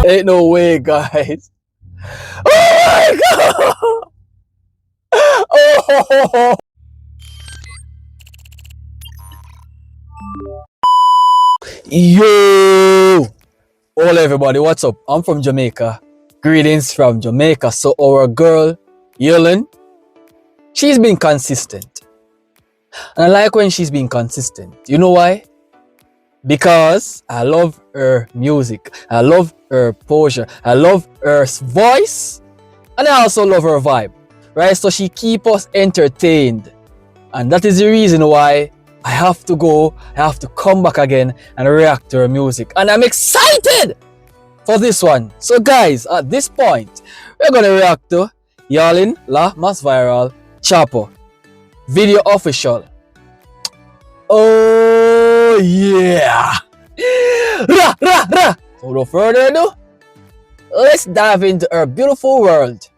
Ain't no way, guys. Oh my god! Oh! Yo! Hola everybody, what's up? I'm from Jamaica. Greetings from Jamaica. So our girl, YAILIN, she's been consistent. And I like when she's been consistent. You know why? Because I love her music. I love her posture. I love her voice. And I also love her vibe. Right? So she keeps us entertained. And that is the reason why I have to come back again and react to her music. And I'm excited for this one. So guys, at this point, we're going to react to YAILIN La Mas Viral CHAPA Video Official. Oh yeah! Rah, rah, rah. So without further ado, let's dive into her beautiful world.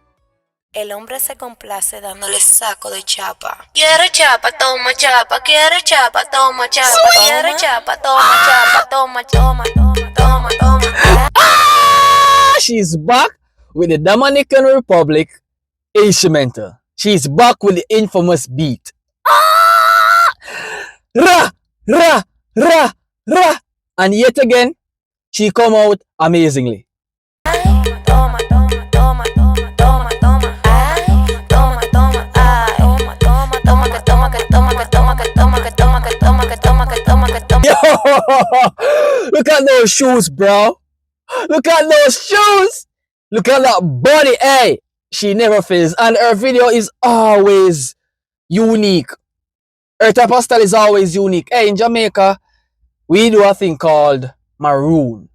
El hombre se complace dándole saco de chapa. Quiere chapa, toma chapa. Quiere chapa, toma chapa. Quiere chapa, toma chapa. Toma, toma, toma, toma, toma. Ah! She's back with the Dominican Republic instrumental. She's back with the infamous beat. Ah! Ra, ra, ra, ra. And yet again, she come out amazingly. Toma, toma, toma, toma, toma, toma. Ay, toma, toma, ay. Toma, toma, toma, que toma, que toma, que toma, que toma, que toma, que toma, que toma, que toma, que toma. Yo! Look at those shoes, bro. Look at those shoes. Look at that body. Hey, she never fails. And her video is always unique. Her type of style is always unique. Hey, in Jamaica, we do a thing called maroon.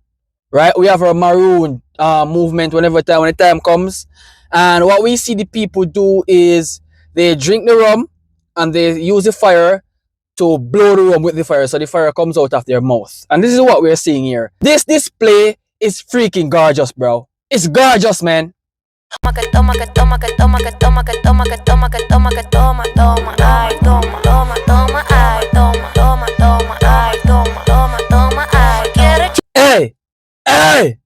Right? We have a maroon movement when the time comes. And what we see the people do is they drink the rum and they use the fire to blow the rum with the fire so the fire comes out of their mouth. And this is what we're seeing here. This display is freaking gorgeous, bro. It's gorgeous, man. Toma, que toma, que toma, que toma, que toma, que toma, que toma, que toma, que toma, toma, ay, toma, toma, toma, ay, toma, toma, toma, ay, toma, toma, toma, ay. Quiere Hey, hey,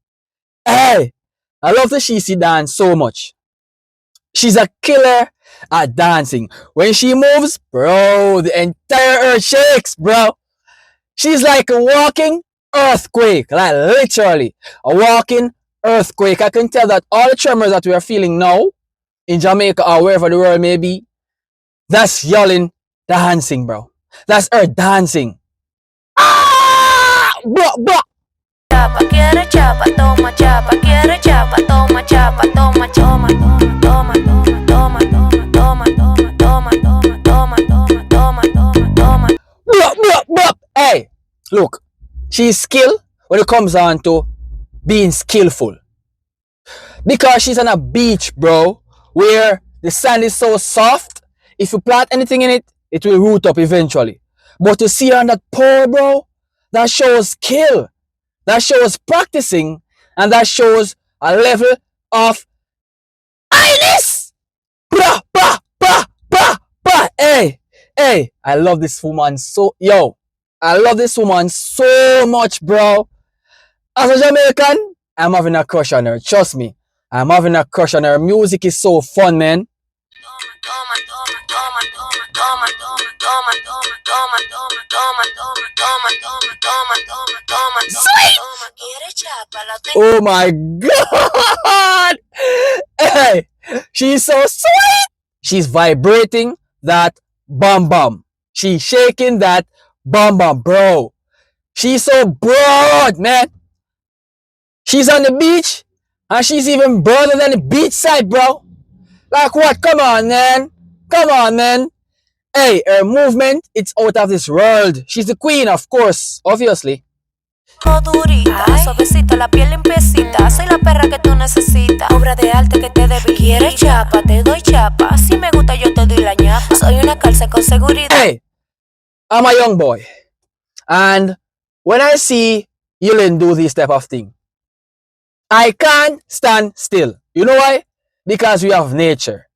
hey. I love the Shisi dance so much. She's a killer at dancing. When she moves, bro, the entire earth shakes, bro. She's like a walking earthquake, like literally a walking earthquake. I can tell that all the tremors that we are feeling now in Jamaica or wherever the world may be, that's YAILIN dancing, bro. That's her dancing. Ah! Blah, blah. chapa, quiere chapa, toma chapa, quiere chapa, toma chapa, toma, toma, toma, toma, toma, toma, toma, toma, toma, toma, toma, toma, toma, toma. Blah, blah, blah. Hey, look, she's skilled when it comes on to being skillful. Because she's on a beach, bro, where the sand is so soft, if you plant anything in it, it will root up eventually. But to see her on that pole, bro, that shows skill. That shows practicing. And that shows a level of highness. Bah, bah, bah, bah, bah. Hey, hey, I love this woman so, yo, I love this woman so much, bro. As a Jamaican, I'm having a crush on her. Trust me. I'm having a crush on her. Music is so fun, man. Sweet! Oh my god! Hey, she's so sweet! She's vibrating that bum bum. She's shaking that bum bum, bro. She's so broad, man. She's on the beach, and she's even broader than the beach side, bro. Like what? Come on, man. Come on, man. Hey, her movement, it's out of this world. She's the queen, of course, obviously. Durita, suavecita, la piel limpiecita. Soy la perra que tú necesitas. Obra de arte que te debilita. Quieres chapa, te doy chapa. Si me gusta, yo te doy la ñapa. Soy una cárcel con seguridad. Hey, I'm a young boy. And when I see YAILIN do this type of thing, I can't stand still. You know why? Because we have nature.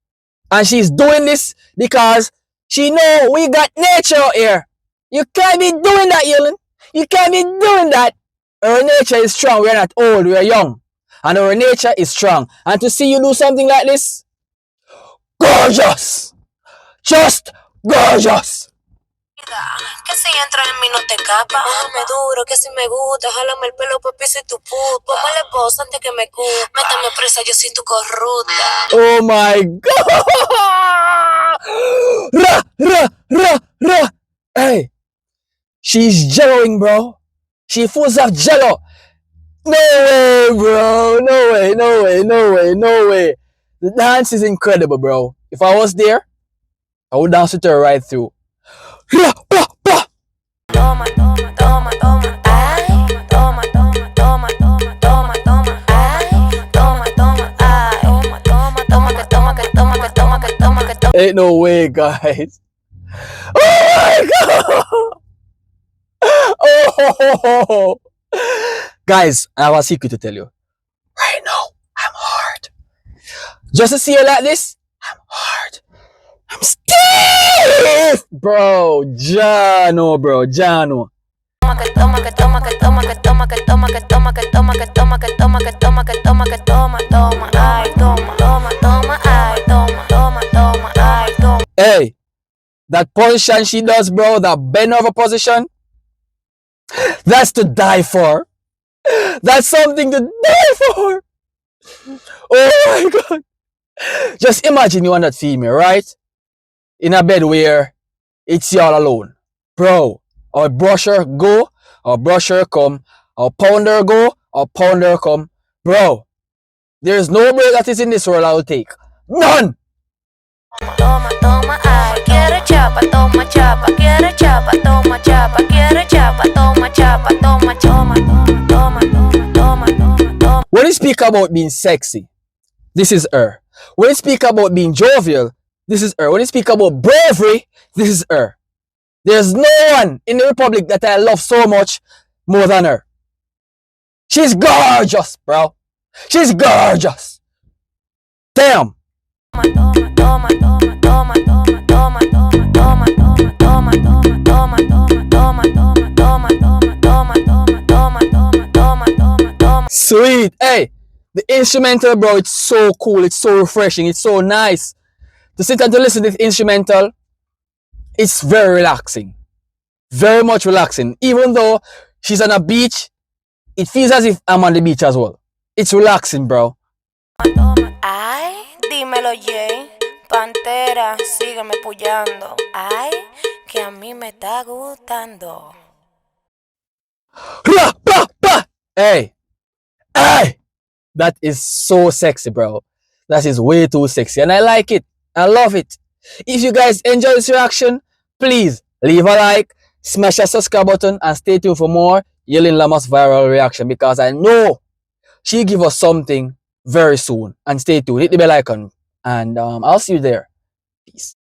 And she's doing this because she know we got nature out here. You can't be doing that, YAILIN. You can't be doing that. Our nature is strong. We're not old. We're young. and our nature is strong. And to see you do something like this, gorgeous, just gorgeous. Que si entras en mí no te escapa. Bájame duro, que si me gusta. Jálame el pelo, papi, si tu puta. Ponme la esposa antes que me cupa. Métame presa, yo soy tu corrupta. Oh my God! Ra, ra, ra, ra. Hey, she's jelloing, bro. She full of jello. No way, bro. No way, no way, no way, no way. The dance is incredible, bro. If I was there, I would dance with her right through. Ra, ra, ra. Toma, toma, toma, toma. Ay, toma, toma, toma, toma, toma, toma. Ay, toma, toma, ay. Toma, toma, toma, que toma, que toma, que toma, que toma, que toma. Ain't no way, guys. Oh my God! Oh, guys, I have a secret to tell you. Right now, I'm hard. Just to see her like this, I'm hard. I'm stiff, bro. Jano, bro. Jano. Toma, que toma, que toma, que toma, que toma, que toma, que toma, que toma, que toma, que toma, que toma, que toma, que toma, toma, ay, toma, toma, toma, ay, toma, toma, toma, ay, toma. Hey, that position she does, bro, that bend over position, that's to die for. That's something to die for. Oh my God. Just imagine you and that female, right? In a bed where it's y'all alone. Bro, our brusher go, our brusher come, our pounder go, our pounder come. Bro, there's no break that is in this world I will take. None! Toma, toma, ay, quiere chapa, toma chapa, quiere chapa, toma chapa, quiere chapa, toma chapa, toma, toma, toma, toma, toma, toma, toma. When you speak about being sexy, this is her. When you speak about being jovial, this is her. When you speak about bravery, this is her. There's no one in the Republic that I love so much more than her. She's gorgeous, bro. She's gorgeous. Damn. Sweet. Hey, the instrumental, bro, it's so cool. It's so refreshing. It's so nice. To sit and to listen to this instrumental, it's very relaxing. Very much relaxing. Even though she's on a beach, it feels as if I'm on the beach as well. It's relaxing, bro. Ay, dímelo, Jay. Pantera, sígueme puyando. Ay, que a mí me está gustando. Hey. Hey. That is so sexy, bro. That is way too sexy. And I like it. I love it. If you guys enjoy this reaction, please leave a like, smash that subscribe button, and stay tuned for more YAILIN Lamas viral reaction, because I know she'll give us something very soon. And stay tuned. Hit the bell icon. And I'll see you there. Peace.